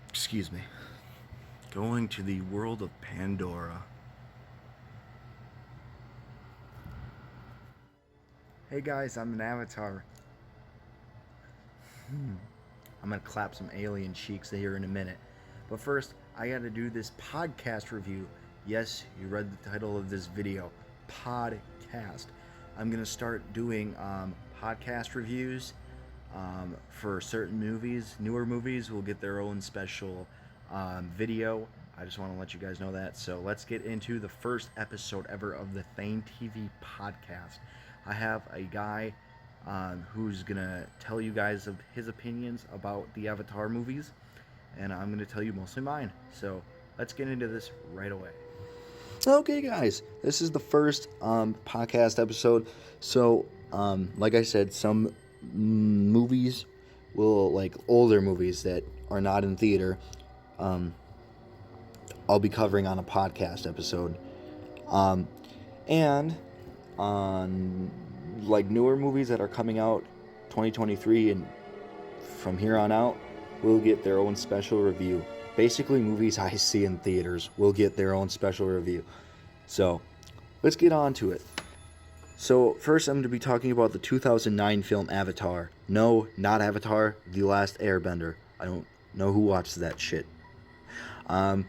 Excuse me. Going to the world of Pandora. Hey guys, I'm an avatar. I'm gonna clap some alien cheeks here in a minute. But first, I gotta do this podcast review. Yes, you read the title of this video. Podcast. I'm gonna start doing podcast reviews for certain movies. Newer movies will get their own special video. I just want to let you guys know that. So let's get into the first episode ever of the Thane TV podcast. I have a guy who's gonna tell you guys of his opinions about the Avatar movies, and I'm gonna tell you mostly mine. So let's get into this right away. Okay, guys, this is the first podcast episode. So, like I said, some movies will, like older movies that are not in theater, I'll be covering on a podcast episode. And on like newer movies that are coming out 2023 and from here on out will get their own special review. Basically, movies I see in theaters will get their own special review. So, let's get on to it. So, first I'm going to be talking about the 2009 film Avatar. No, not Avatar, The Last Airbender. I don't know who watches that shit. But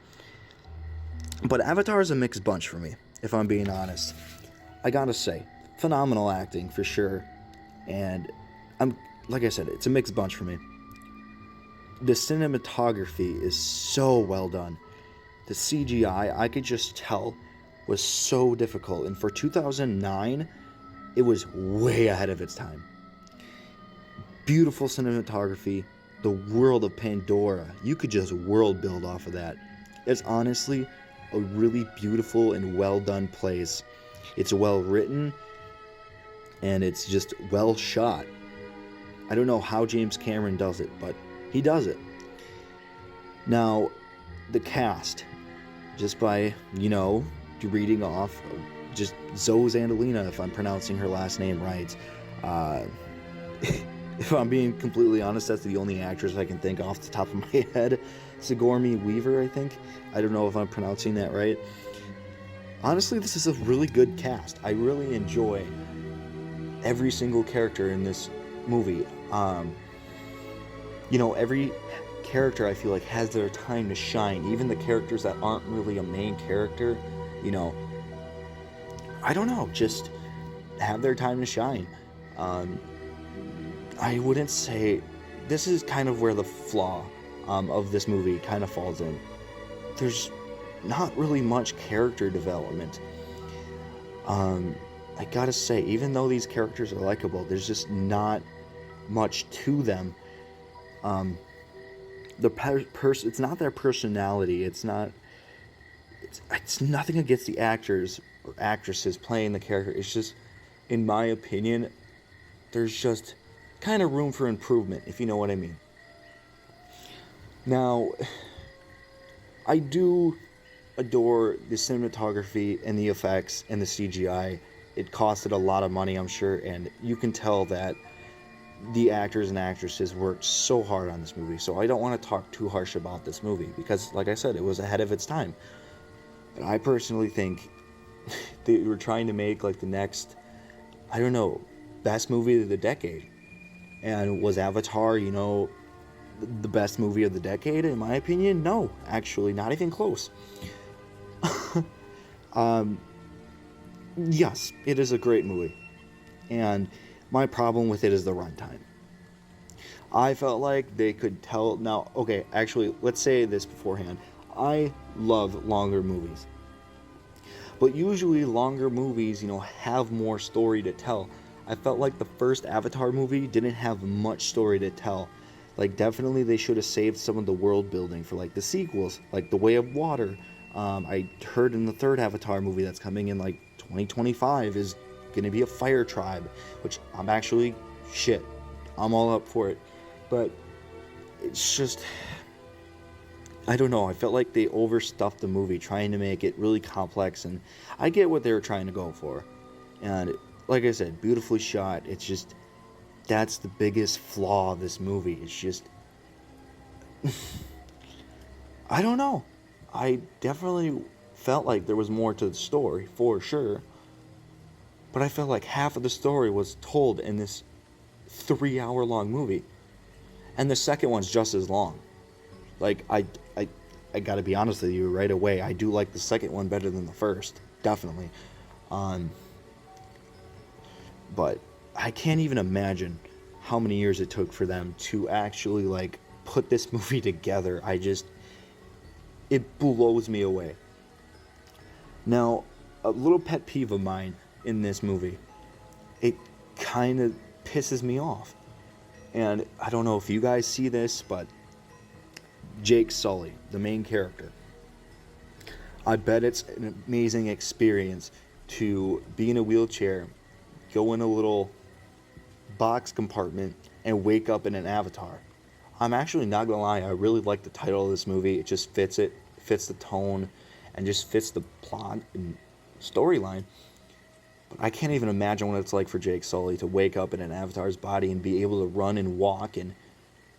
Avatar is a mixed bunch for me, if I'm being honest. I gotta say, phenomenal acting for sure. And like I said, it's a mixed bunch for me. The cinematography is so well done. The CGI, I could just tell, was so difficult. And for 2009, it was way ahead of its time. Beautiful cinematography. The world of Pandora, you could just world build off of that. It's honestly a really beautiful and well done place. It's well written, and it's just well shot. I don't know how James Cameron does it, but he does it. Now, the cast, just by, reading off, just Zoe Zandalina, if I'm pronouncing her last name right. If I'm being completely honest, that's the only actress I can think off the top of my head. Sigourney Weaver, I think. I don't know if I'm pronouncing that right. Honestly, this is a really good cast. I really enjoy every single character in this movie. Every character I feel like has their time to shine. Even the characters that aren't really a main character, I don't know, just have their time to shine. I wouldn't say this is kind of where the flaw of this movie kind of falls in. There's not really much character development. I gotta say, even though these characters are likable, there's just not much to them. It's not their personality. It's nothing against the actors or actresses playing the character. It's just, in my opinion, there's just kind of room for improvement, if you know what I mean. Now, I do adore the cinematography and the effects and the CGI. It costed a lot of money, I'm sure, and you can tell that the actors and actresses worked so hard on this movie. So I don't want to talk too harsh about this movie because, like I said, it was ahead of its time. But I personally think they were trying to make like the next, best movie of the decade. And was Avatar, the best movie of the decade? In my opinion, no. Actually, not even close. Yes, it is a great movie. And my problem with it is the runtime. I felt like they could tell... Now, okay, actually, let's say this beforehand. I love longer movies. But usually longer movies, have more story to tell. I felt like the first Avatar movie didn't have much story to tell. Like, definitely they should have saved some of the world building for, like, the sequels, like The Way of Water. I heard in the third Avatar movie that's coming in, like, 2025 is going to be a fire tribe, which I'm actually, I'm all up for it. But it's just, I don't know. I felt like they overstuffed the movie trying to make it really complex, and I get what they were trying to go for. And like I said, beautifully shot. It's just that's the biggest flaw of this movie. It's just I don't know. I definitely felt like there was more to the story for sure, but I felt like half of the story was told in this 3 hour long movie, and the second one's just as long. Like I gotta be honest with you right away. I do like the second one better than the first, definitely. Um, but I can't even imagine how many years it took for them to actually like put this movie together. It blows me away. Now, a little pet peeve of mine in this movie, it kind of pisses me off. And I don't know if you guys see this, but Jake Sully, the main character, I bet it's an amazing experience to be in a wheelchair, go in a little box compartment, and wake up in an avatar. I'm actually not gonna lie, I really like the title of this movie. It just fits the tone, and just fits the plot and storyline. But I can't even imagine what it's like for Jake Sully to wake up in an avatar's body and be able to run and walk and,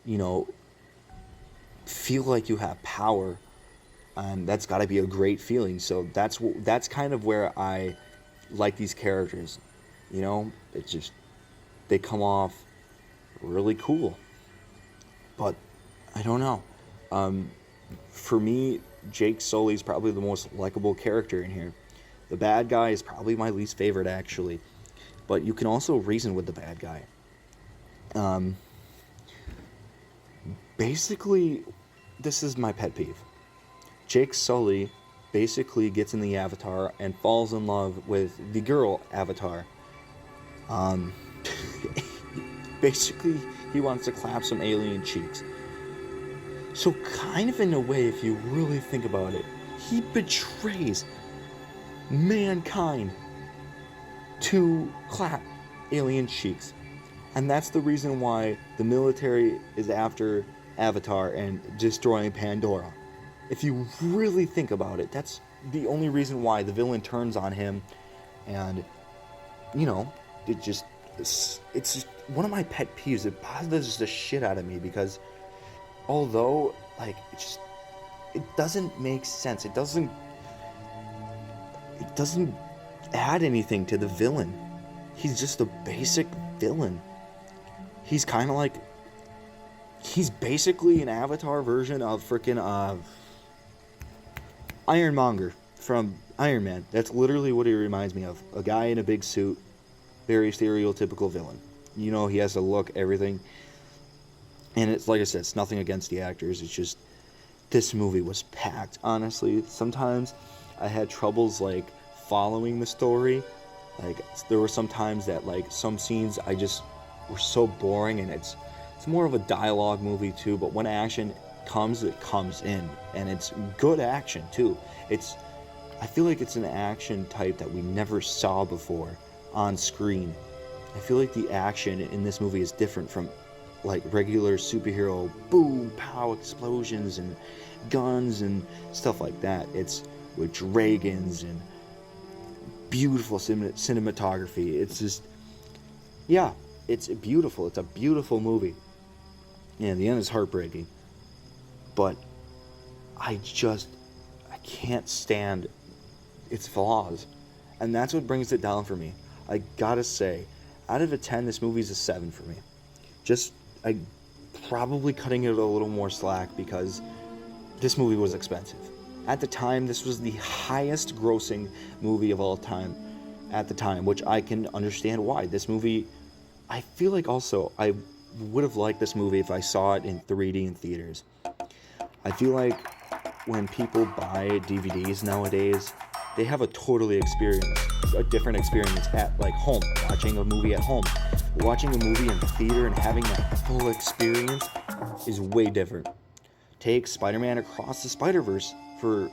you know, feel like you have power. And that's got to be a great feeling. So that's kind of where I like these characters. You know, it's just they come off really cool. But I don't know. For me, Jake Sully is probably the most likable character in here. The bad guy is probably my least favorite, actually. But you can also reason with the bad guy. Basically, this is my pet peeve. Jake Sully basically gets in the Avatar and falls in love with the girl Avatar. Basically, he wants to clap some alien cheeks. So kind of in a way, if you really think about it, he betrays mankind to clap alien cheeks. And that's the reason why the military is after Avatar and destroying Pandora. If you really think about it, that's the only reason why the villain turns on him. And, you know, it's just one of my pet peeves. It bothers the shit out of me because although, like, it doesn't make sense. It doesn't add anything to the villain. He's just a basic villain. He's kind of like, he's basically an Avatar version of freaking Ironmonger from Iron Man. That's literally what he reminds me of. A guy in a big suit, very stereotypical villain. You know, he has to look, everything. And it's like I said, it's nothing against the actors. It's just, this movie was packed, honestly. Sometimes I had troubles, like, following the story. Like, there were some times that, like, some scenes I just were so boring, and it's more of a dialogue movie, too. But when action comes, it comes in. And it's good action, too. I feel like it's an action type that we never saw before on screen. I feel like the action in this movie is different from like regular superhero boom, pow, explosions and guns and stuff like that. It's with dragons and beautiful cinematography. It's just, yeah, it's beautiful. It's a beautiful movie. Yeah, the end is heartbreaking. But I can't stand its flaws. And that's what brings it down for me. I gotta say, out of a 10, this movie's a 7 for me. I probably cutting it a little more slack because this movie was expensive. At the time, this was the highest grossing movie of all time at the time, which I can understand why. This movie, I feel like also, I would have liked this movie if I saw it in 3D in theaters. I feel like when people buy DVDs nowadays, they have a different experience at like home, watching a movie at home. Watching a movie in the theater and having that full experience is way different. Take Spider-Man Across the Spider-Verse, for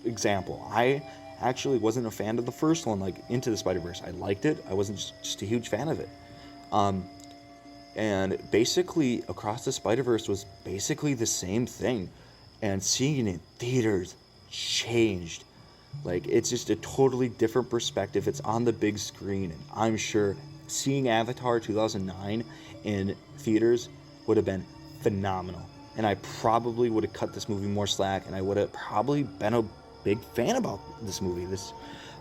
example. I actually wasn't a fan of the first one, like Into the Spider-Verse. I liked it. I wasn't just a huge fan of it. And basically, Across the Spider-Verse was basically the same thing. and seeing it in theaters changed. Like, it's just a totally different perspective. It's on the big screen, and I'm sure seeing Avatar 2009 in theaters would have been phenomenal. And I probably would have cut this movie more slack, and I would have probably been a big fan about this movie.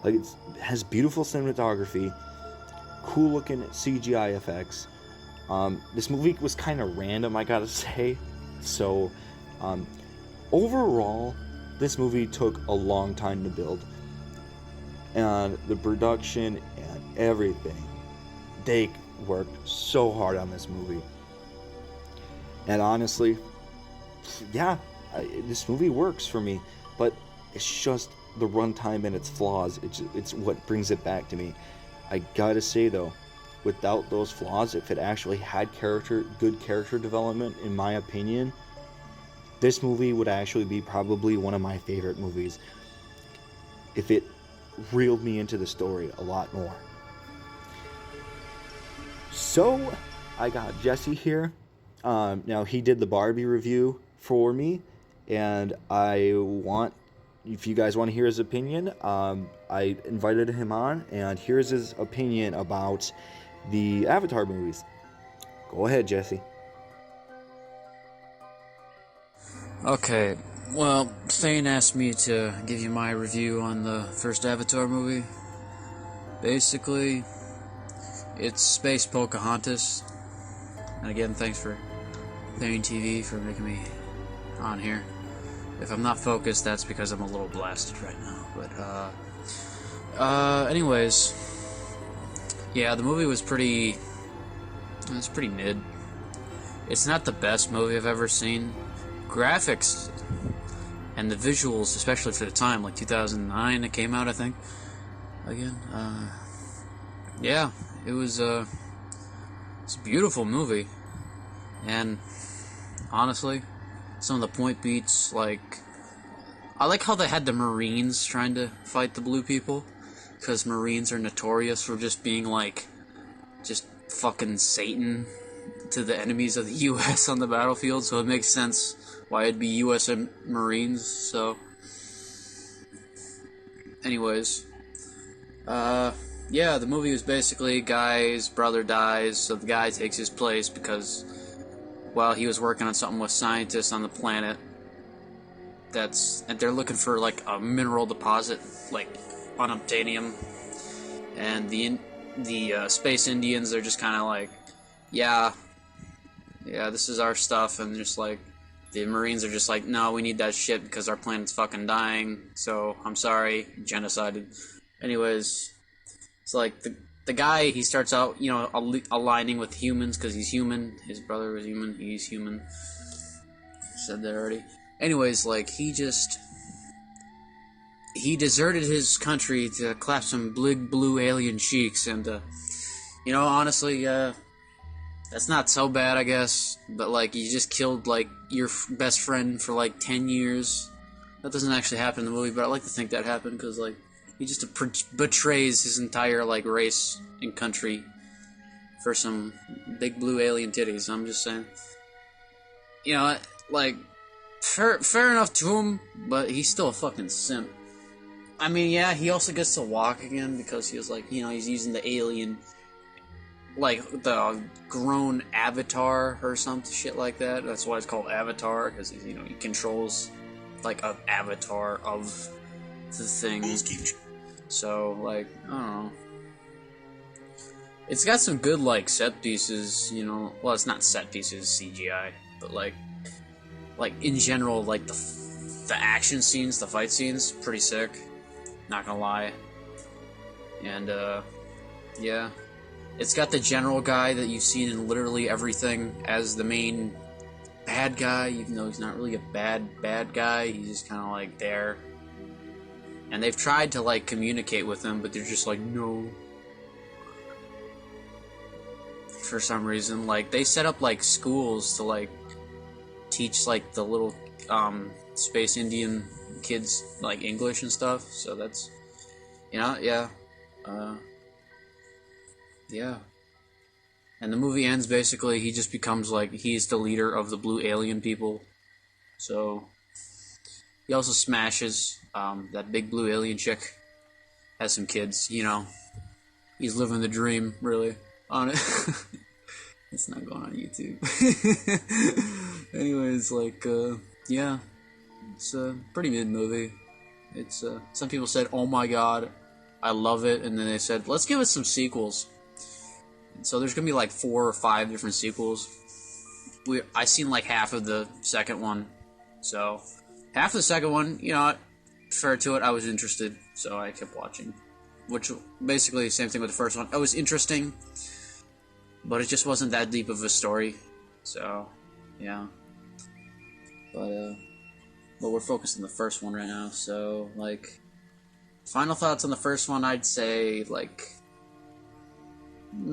It has beautiful cinematography, cool looking CGI effects. This movie was kind of random, I gotta say. So, overall, this movie took a long time to build, and the production and everything, they worked so hard on this movie. And honestly, yeah, this movie works for me, but it's just the runtime and its flaws. It's what brings it back to me. I gotta say though, without those flaws, if it actually had good character development, in my opinion, this movie would actually be probably one of my favorite movies if it reeled me into the story a lot more. So, I got Jesse here. Now, he did the Barbie review for me, and if you guys want to hear his opinion, I invited him on, and here's his opinion about the Avatar movies. Go ahead, Jesse. Okay, well, Thane asked me to give you my review on the first Avatar movie. Basically, it's Space Pocahontas. And again, thanks for Thane TV for making me on here. If I'm not focused, that's because I'm a little blasted right now. But, anyways, yeah, the movie was pretty mid. It's not the best movie I've ever seen. Graphics and the visuals, especially for the time, like 2009 it came out, I think. Again, yeah, it was it's a beautiful movie, and honestly, some of the point beats, like, I like how they had the Marines trying to fight the blue people, because Marines are notorious for just being like, just fucking Satan to the enemies of the U.S. on the battlefield, so it makes sense why it'd be U.S. Marines. So, anyways, yeah, the movie was basically guy's brother dies, so the guy takes his place because, well, he was working on something with scientists on the planet and they're looking for like a mineral deposit, like unobtainium, and the Space Indians are just kind of like, yeah, this is our stuff, and just like, the Marines are just like, no, we need that shit because our planet's fucking dying, so I'm sorry, genocided. Anyways, it's like, the guy, he starts out, aligning with humans because he's human. His brother was human, he's human. Said that already. Anyways, like, he deserted his country to clap some big blue alien cheeks, and, honestly, that's not so bad, I guess, but, like, you just killed, like, your best friend for, like, 10 years. That doesn't actually happen in the movie, but I like to think that happened, because, like, he just betrays his entire, like, race and country for some big blue alien titties. I'm just saying. Like, fair enough to him, but he's still a fucking simp. I mean, yeah, he also gets to walk again, because he was, like, he's using the alien, like, the grown avatar or some shit like that. That's why it's called Avatar, because, he controls, like, an avatar of the thing. So, like, I don't know. It's got some good, like, set pieces, well, it's not set pieces, CGI, but, like, in general, like, the action scenes, the fight scenes, pretty sick. Not gonna lie. And, yeah. It's got the general guy that you've seen in literally everything as the main bad guy, even though he's not really a bad guy. He's just kind of, like, there. And they've tried to, like, communicate with him, but they're just like, no. For some reason. Like, they set up, like, schools to, like, teach, like, the little, Space Indian kids, like, English and stuff. So that's, yeah. Yeah. And the movie ends, basically, he just becomes, like, he's the leader of the blue alien people. So, He also smashes that big blue alien chick. Has some kids, He's living the dream, really, on it. It's not going on YouTube. Anyways, yeah, it's a pretty mid movie. It's some people said, "Oh my god, I love it," and then they said, "Let's give it some sequels." And so there's gonna be like 4 or 5 different sequels. I seen like half of the second one, so half of the second one, fair to it, I was interested, so I kept watching. Which basically the same thing with the first one. It was interesting, but it just wasn't that deep of a story. So, yeah. But we're focused on the first one right now. So, final thoughts on the first one, I'd say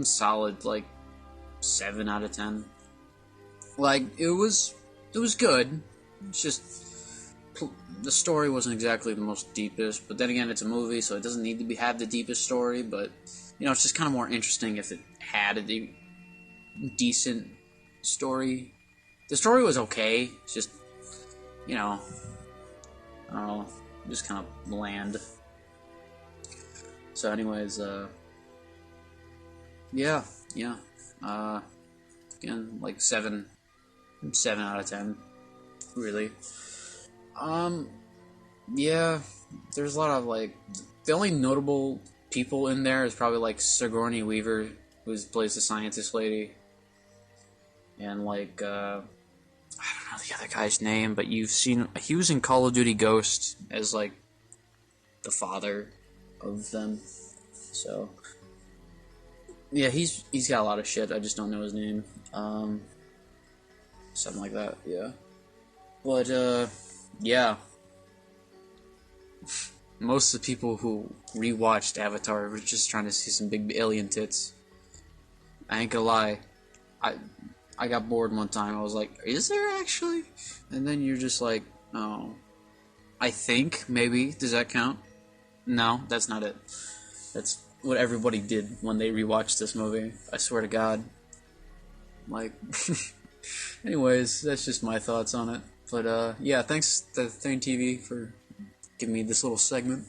solid 7 out of 10. It was good. It's just the story wasn't exactly the most deepest, but then again, it's a movie, so it doesn't need to have the deepest story, but, it's just kind of more interesting if it had a decent story. The story was okay, it's just, I don't know, just kind of bland. So anyways, yeah, again, 7 out of 10, really. Yeah, there's a lot of, the only notable people in there is probably, Sigourney Weaver, who plays the scientist lady, and, I don't know the other guy's name, but he was in Call of Duty Ghost as, the father of them, so, yeah, he's got a lot of shit, I just don't know his name, something like that, yeah, but, yeah. Most of the people who rewatched Avatar were just trying to see some big alien tits. I ain't gonna lie. I got bored one time. I was like, is there actually? And then you're just like, oh. I think, maybe. Does that count? No, that's not it. That's what everybody did when they rewatched this movie. I swear to God. Anyways, that's just my thoughts on it. But, yeah, thanks to Thane TV for giving me this little segment.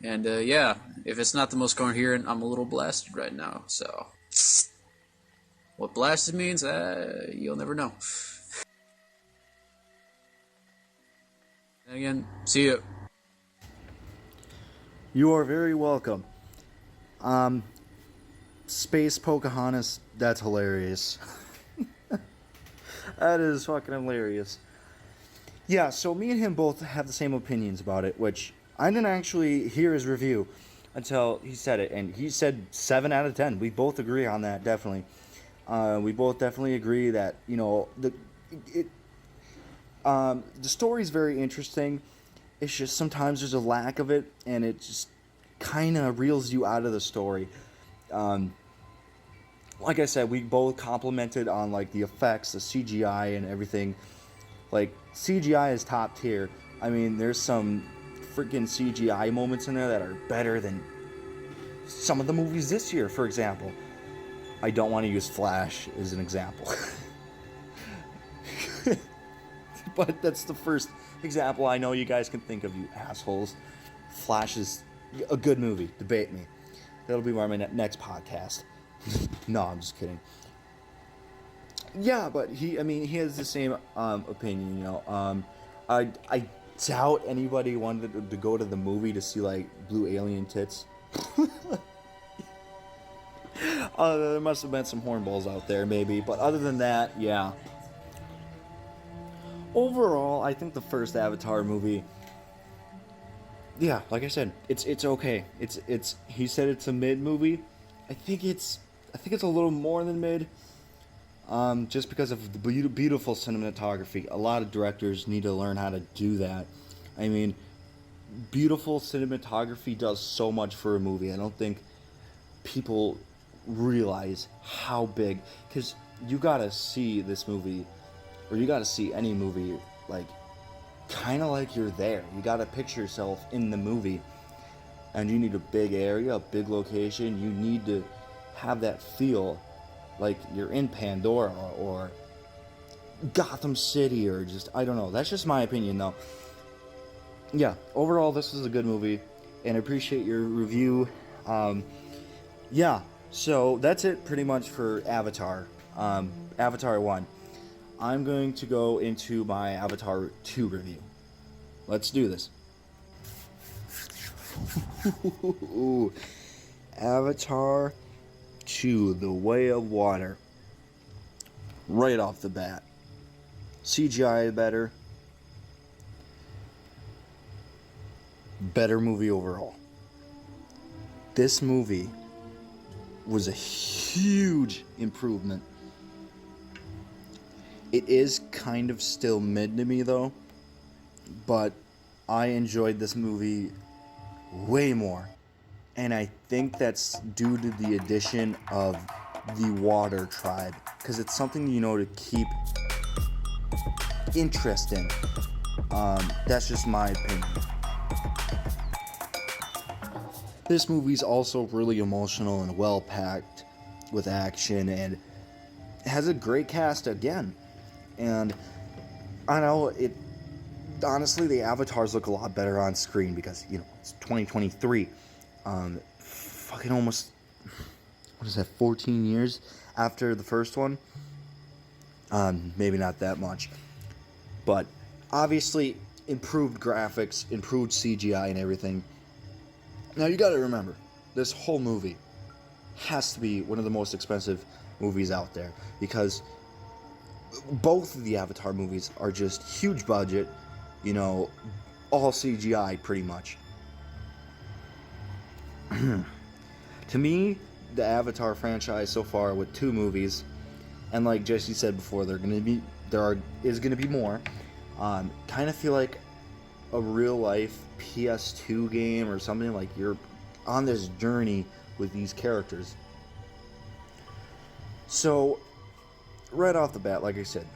And, yeah, if it's not the most coherent, I'm a little blasted right now, so. What blasted means, you'll never know. And again, see you. You are very welcome. Space Pocahontas, that's hilarious. That is fucking hilarious. Yeah, so me and him both have the same opinions about it, which I didn't actually hear his review until he said it, and he said 7 out of 10. We both agree on that, definitely. We both definitely agree that, the story's very interesting. It's just sometimes there's a lack of it, and it just kind of reels you out of the story. Like I said, we both complimented on the effects, the CGI, and everything. CGI is top tier. I mean, there's some freaking CGI moments in there that are better than some of the movies this year, for example. I don't want to use Flash as an example. But that's the first example I know you guys can think of, you assholes. Flash is a good movie. Debate me. That'll be my next podcast. No, I'm just kidding. Yeah, but he has the same opinion, I doubt anybody wanted to go to the movie to see, blue alien tits. There must have been some hornballs out there, maybe. But other than that, yeah. Overall, I think the first Avatar movie, yeah, like I said, it's okay. It's he said it's a mid movie. I think it's a little more than mid. Just because of the beautiful cinematography. A lot of directors need to learn how to do that. I mean, beautiful cinematography does so much for a movie. I don't think people realize how big, because you gotta see this movie, or you gotta see any movie, kind of like you're there. You gotta picture yourself in the movie, and you need a big area, a big location. You need to have that feel like you're in Pandora or Gotham City, or just, I don't know. That's just my opinion, though. yeah, overall, this was a good movie, and I appreciate your review. Yeah, so that's it pretty much for Avatar. Avatar 1. I'm going to go into my Avatar 2 review. Let's do this. Avatar 2, The Way of Water. Right off the bat. CGI better. Better movie overall. This movie was a huge improvement. It is kind of still mid to me though, but I enjoyed this movie way more. And I think that's due to the addition of the Water Tribe, because it's something, to keep interesting. That's just my opinion. This movie's also really emotional and well packed with action, and has a great cast again. And I know it. Honestly, the avatars look a lot better on screen because it's 2023. Fucking almost, what is that? 14 years after the first one. Maybe not that much, but obviously improved graphics, improved CGI, and everything. Now you gotta remember, this whole movie has to be one of the most expensive movies out there, because both of the Avatar movies are just huge budget, all CGI pretty much. To me, the Avatar franchise so far with 2 movies, and like Jesse said before, there is gonna be more. Kind of feel like a real life PS2 game or something, like you're on this journey with these characters. So right off the bat, like I said,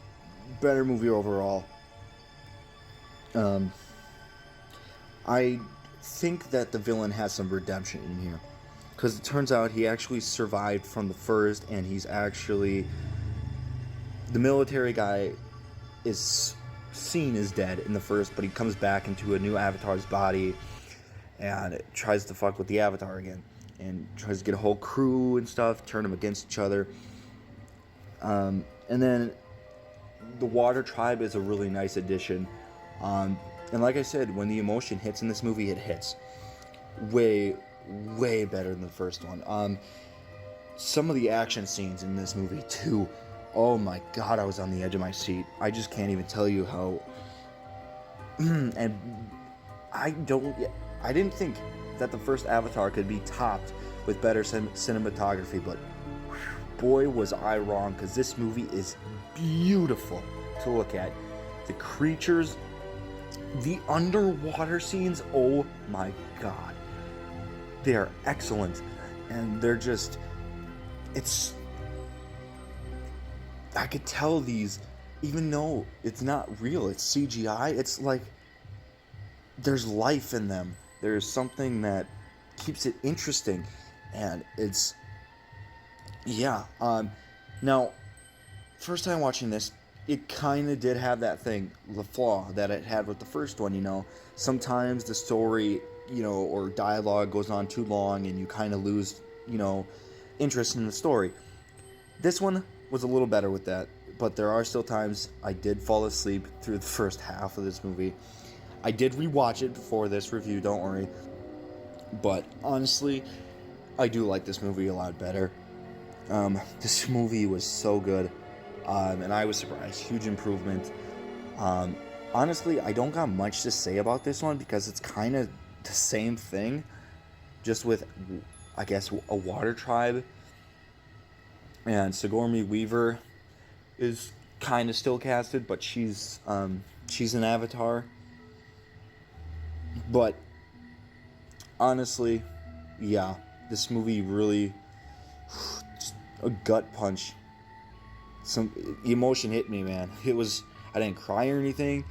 better movie overall. I think that the villain has some redemption in here, because it turns out he actually survived from the first, and he's actually, the military guy is seen as dead in the first, but he comes back into a new Avatar's body and tries to fuck with the Avatar again, and tries to get a whole crew and stuff, turn them against each other. And then the Water Tribe is a really nice addition. And like I said, when the emotion hits in this movie, it hits way better than the first one. Some of the action scenes in this movie too, oh my god, I was on the edge of my seat. I just can't even tell you how. And I didn't think that the first Avatar could be topped with better cinematography, but boy was I wrong, because this movie is beautiful to look at. The creatures, the underwater scenes, oh my god, they are excellent. And they're just, I could tell these, even though it's not real, it's CGI, it's like there's life in them. There's something that keeps it interesting, and it's, yeah. Now, first time watching this, it kind of did have that thing, the flaw that it had with the first one. Sometimes the story, or dialogue goes on too long, and you kind of lose, interest in the story. This one was a little better with that, but there are still times I did fall asleep through the first half of this movie. I did rewatch it before this review, don't worry. But honestly, I do like this movie a lot better. This movie was so good, and I was surprised. Huge improvement. Honestly, I don't got much to say about this one, because it's kind of the same thing, just with, I guess, a Water Tribe. And Sigourney Weaver is kind of still casted, but she's an Avatar. But honestly, yeah, this movie really, a gut punch. Some emotion hit me, man. I didn't cry or anything,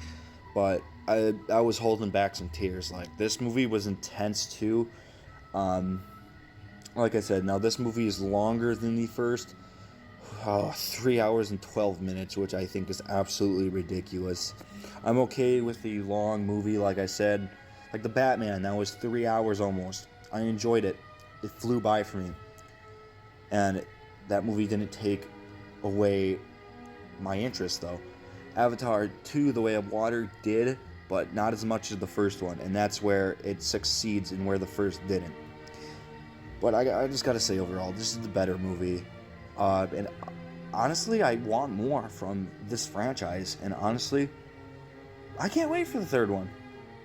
but I was holding back some tears. Like, this movie was intense too. Like I said, now this movie is longer than the first. 3 hours and 12 minutes, which I think is absolutely ridiculous. I'm okay with the long movie, like I said. Like the Batman, that was 3 hours almost. I enjoyed it. It flew by for me. And that movie didn't take away my interest, though. Avatar 2, The Way of Water, did, but not as much as the first one. And that's where it succeeds and where the first didn't. But I just gotta say, overall, this is the better movie. And honestly, I want more from this franchise. And honestly, I can't wait for the third one.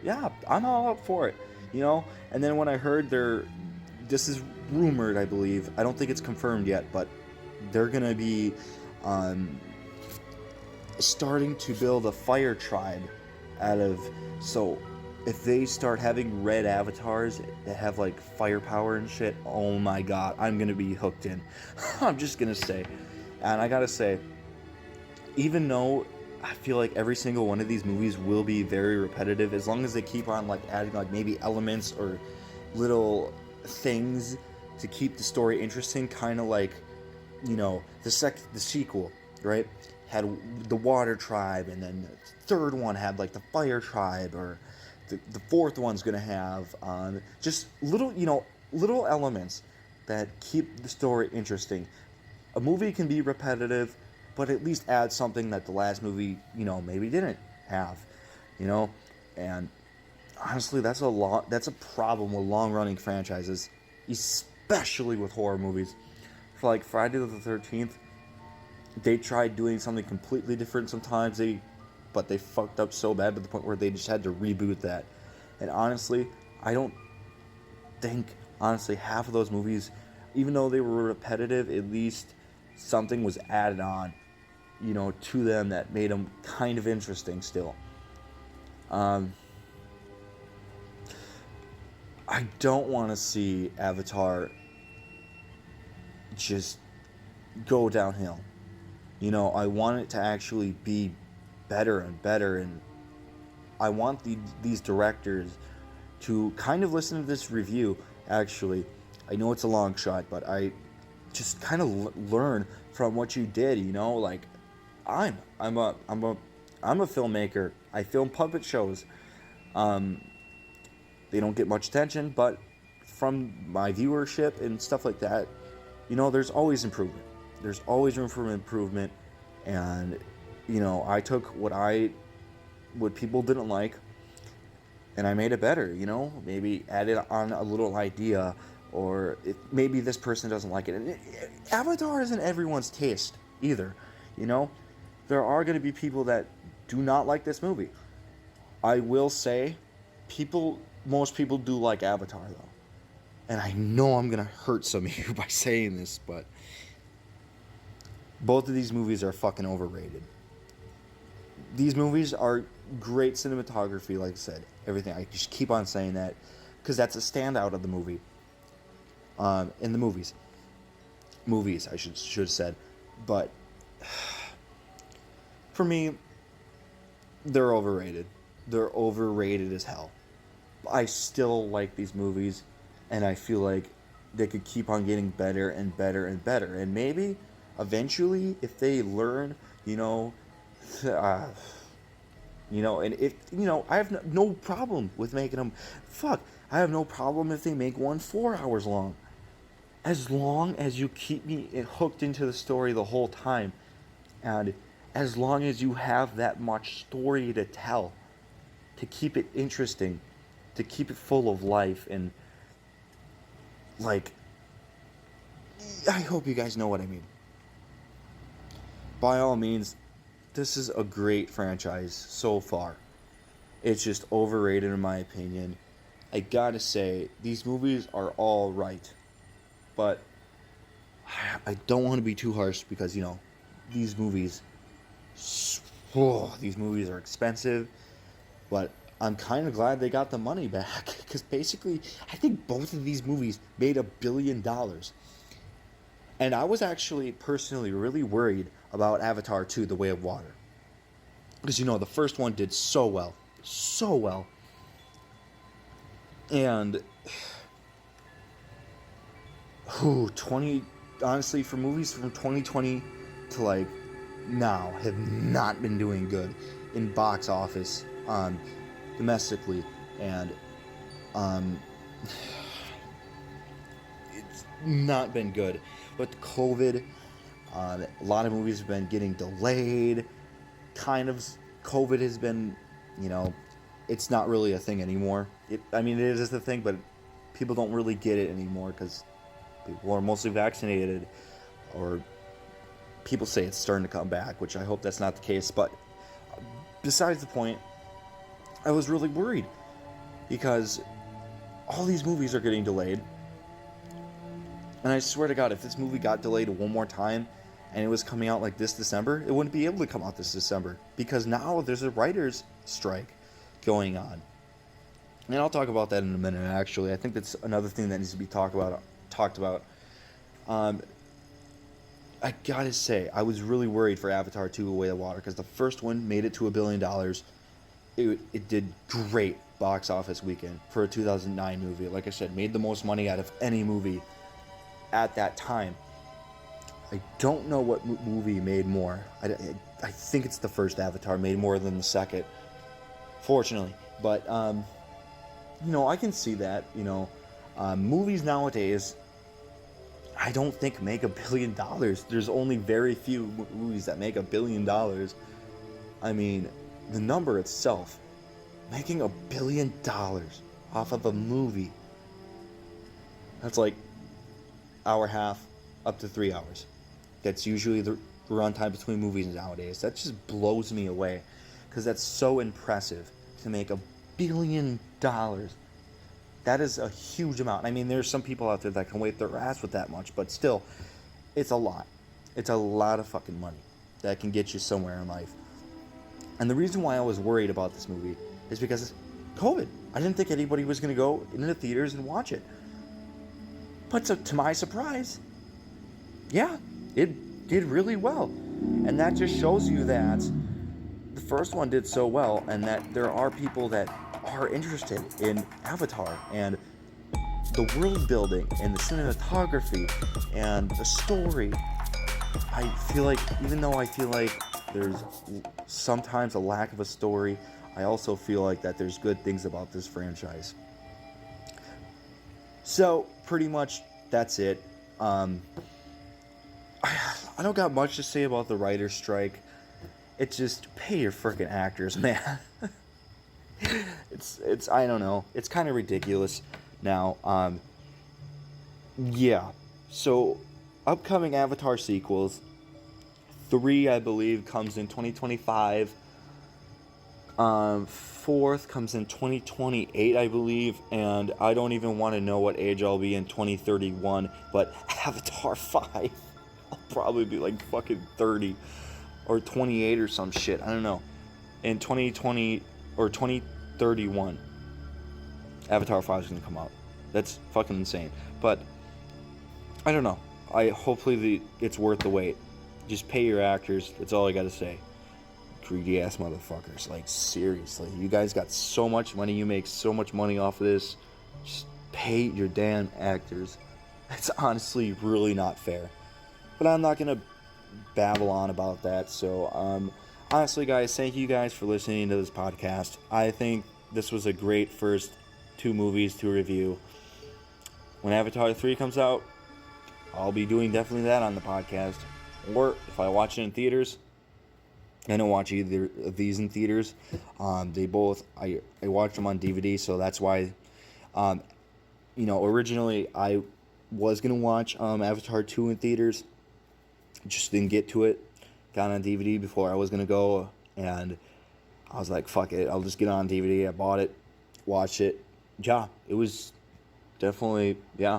Yeah, I'm all up for it. And then when I heard this is rumored, I believe. I don't think it's confirmed yet, but they're gonna be starting to build a fire tribe out of. So if they start having red avatars that have like firepower and shit, oh my god, I'm gonna be hooked in. I'm just gonna say. And I gotta say, even though I feel like every single one of these movies will be very repetitive, as long as they keep on like adding like maybe elements or little things to keep the story interesting, kind of like, the sequel, right, had the water tribe, and then the third one had like the fire tribe, or the fourth one's gonna have just little elements that keep the story interesting. A movie can be repetitive, but at least add something that the last movie, maybe didn't have, and honestly, that's a problem with long-running franchises, especially with horror movies. For like Friday the 13th, they tried doing something completely different sometimes, but they fucked up so bad to the point where they just had to reboot that. And honestly, I don't think, half of those movies, even though they were repetitive, at least something was added on, to them that made them kind of interesting still. I don't want to see Avatar just go downhill. I want it to actually be better and better, and I want these directors to kind of listen to this review. Actually, I know it's a long shot, but I just kind of learn from what you did. Like I'm a filmmaker. I film puppet shows. They don't get much attention, but from my viewership and stuff like that, there's always improvement. There's always room for improvement, and I took what people didn't like, and I made it better. Maybe added on a little idea, or maybe this person doesn't like it. And Avatar isn't everyone's taste either. There are going to be people that do not like this movie. I will say, most people do like Avatar, though. And I know I'm going to hurt some of you by saying this, but both of these movies are fucking overrated. These movies are great cinematography, like I said. Everything. I just keep on saying that because that's a standout of the movie. In the movies. Movies, I should have said. But for me, they're overrated. They're overrated as hell. I still like these movies, and I feel like they could keep on getting better and better and better. And maybe, eventually, if they learn, and if, I have no problem with making them, I have no problem if they make one 4 hours long. As long as you keep me hooked into the story the whole time, and as long as you have that much story to tell, to keep it interesting, to keep it full of life, and like, I hope you guys know what I mean. By all means, this is a great franchise so far. It's just overrated in my opinion. I gotta say, these movies are all right, but I don't want to be too harsh because, these movies are expensive, but I'm kind of glad they got the money back, because basically, I think both of these movies made $1 billion. And I was actually personally really worried about Avatar 2, The Way of Water. Because, the first one did so well. So well. And, honestly, for movies from 2020 to like now have not been doing good in box office, domestically, and it's not been good. With COVID, a lot of movies have been getting delayed. Kind of, COVID has been, it's not really a thing anymore. It is a thing, but people don't really get it anymore because people are mostly vaccinated, or people say it's starting to come back, which I hope that's not the case. But besides the point, I was really worried because all these movies are getting delayed. And I swear to God, if this movie got delayed one more time and it was coming out like this December, it wouldn't be able to come out this December because now there's a writer's strike going on. And I'll talk about that in a minute, actually. I think that's another thing that needs to be talked about. I gotta say, I was really worried for Avatar 2: A Way of Water because the first one made it to $1 billion. It did great box office weekend for a 2009 movie. Like I said, made the most money out of any movie at that time. I don't know what movie made more. I think it's the first Avatar made more than the second, fortunately. But, I can see that, movies nowadays, I don't think make $1 billion. There's only very few movies that make $1 billion. I mean, the number itself, making $1 billion off of a movie, that's like hour half up to 3 hours. That's usually the runtime between movies nowadays. That just blows me away because that's so impressive to make $1 billion. That is a huge amount. I mean, there's some people out there that can wait their ass with that much, but still, it's a lot. It's a lot of fucking money that can get you somewhere in life. And the reason why I was worried about this movie is because it's COVID. I didn't think anybody was going to go into the theaters and watch it. But to my surprise, yeah, it did really well. And that just shows you that the first one did so well and that there are people that are interested in Avatar and the world building and the cinematography and the story. I feel like, even though I feel like there's sometimes a lack of a story, I also feel like that there's good things about this franchise. So, pretty much, that's it. I don't got much to say about the writer's strike. It's just, pay your freaking actors, man. It's I don't know. It's kind of ridiculous now. Yeah. So, upcoming Avatar sequels. 3, I believe, comes in 2025. 4th comes in 2028, I believe. And I don't even want to know what age I'll be in 2031. But Avatar 5, I'll probably be like fucking 30 or 28 or some shit. I don't know. In 2020 or 2031, Avatar 5 is going to come out. That's fucking insane. But I don't know. Hopefully it's worth the wait. Just pay your actors. That's all I got to say. Greedy ass motherfuckers. Like, seriously. You guys got so much money. You make so much money off of this. Just pay your damn actors. It's honestly really not fair. But I'm not going to babble on about that. So, honestly, guys, thank you guys for listening to this podcast. I think this was a great first 2 movies to review. When Avatar 3 comes out, I'll be doing definitely that on the podcast. Or if I watch it in theaters, I don't watch either of these in theaters. They both, I watched them on DVD, so that's why, originally I was going to watch Avatar 2 in theaters. Just didn't get to it. Got it on DVD before I was going to go, and I was like, fuck it, I'll just get it on DVD. I bought it, watched it. Yeah, it was definitely, yeah.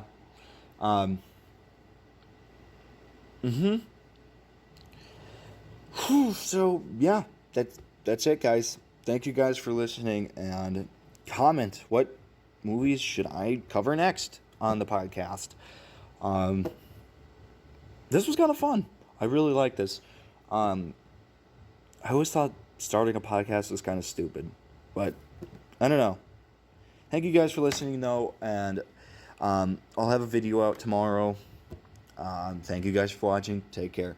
So, yeah, that's it, guys. Thank you guys for listening, and comment what movies should I cover next on the podcast. This was kind of fun. I really like this. I always thought starting a podcast was kind of stupid, but I don't know. Thank you guys for listening, though, and I'll have a video out tomorrow Thank you guys for watching. Take care.